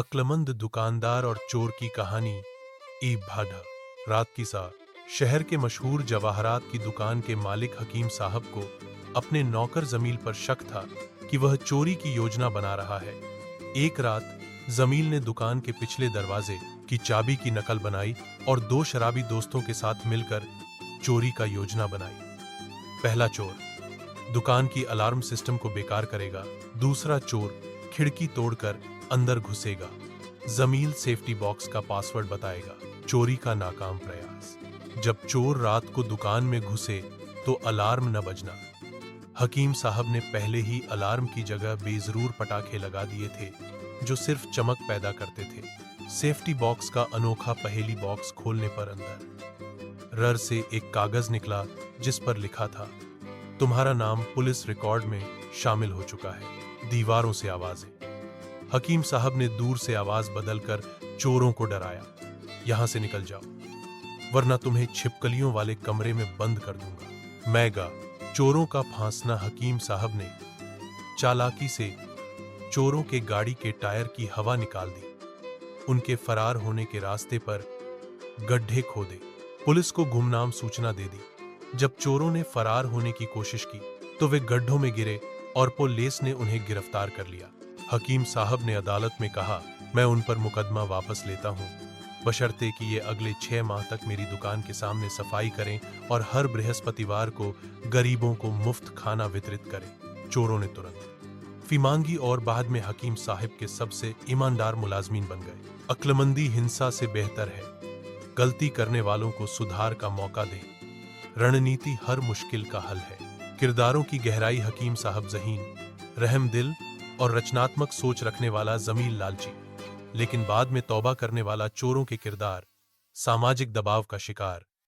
अक्लमंद दुकानदार और चोर की कहानी। ई भाडा रात की सा शहर के मशहूर जवाहरात की दुकान के मालिक हकीम साहब को अपने नौकर जमील पर शक था कि वह चोरी की योजना बना रहा है। एक रात जमील ने दुकान के पिछले दरवाजे की चाबी की नकल बनाई और दो शराबी दोस्तों के साथ मिलकर चोरी का योजना बनाई। पहला चोर दुकान की अलार्म सिस्टम को बेकार करेगा, दूसरा चोर खिड़की तोड़कर अंदर घुसेगा। जमील सेफ्टी बॉक्स का पासवर्ड बताएगा। चोरी का नाकाम प्रयास। जब चोर रात को दुकान में घुसे तो अलार्म न बजना। हकीम साहब ने पहले ही अलार्म की जगह बेजरूर पटाखे लगा दिए थे जो सिर्फ चमक पैदा करते थे। सेफ्टी बॉक्स का अनोखा पहेली बॉक्स खोलने पर अंदर रर से एक कागज निकला जिस पर लिखा था, तुम्हारा नाम पुलिस रिकॉर्ड में शामिल हो चुका है। दीवारों से आवाजें। हकीम साहब ने दूर से आवाज बदलकर चोरों को डराया, यहां से निकल जाओ वरना तुम्हें छिपकलियों वाले कमरे में बंद कर दूंगा। मैगा चोरों का फांसना। हकीम साहब ने चालाकी से चोरों के गाड़ी के टायर की हवा निकाल दी। उनके फरार होने के रास्ते पर गड्ढे खोदे। पुलिस को गुमनाम सूचना दे दी। जब चोरों ने फरार होने की कोशिश की तो वे गड्ढों में गिरे और पुलिस ने उन्हें गिरफ्तार कर लिया। हकीम साहब ने अदालत में कहा, मैं उन पर मुकदमा वापस लेता हूं, बशर्ते कि ये अगले 6 माह तक मेरी दुकान के सामने सफाई करें और हर बृहस्पतिवार को गरीबों को मुफ्त खाना वितरित करें। चोरों ने तुरंत फी मांगी और बाद में हकीम साहब के सबसे ईमानदार मुलाजमीन बन गए। अक्लमंदी हिंसा से बेहतर है। गलती करने वालों को सुधार का मौका दें। रणनीति हर मुश्किल का हल है। किरदारों की गहराई। हकीम साहब ज़हीन, रहम दिल और रचनात्मक सोच रखने वाला जमील लालची, लेकिन बाद में तौबा करने वाला चोरों के किरदार। सामाजिक दबाव का शिकार।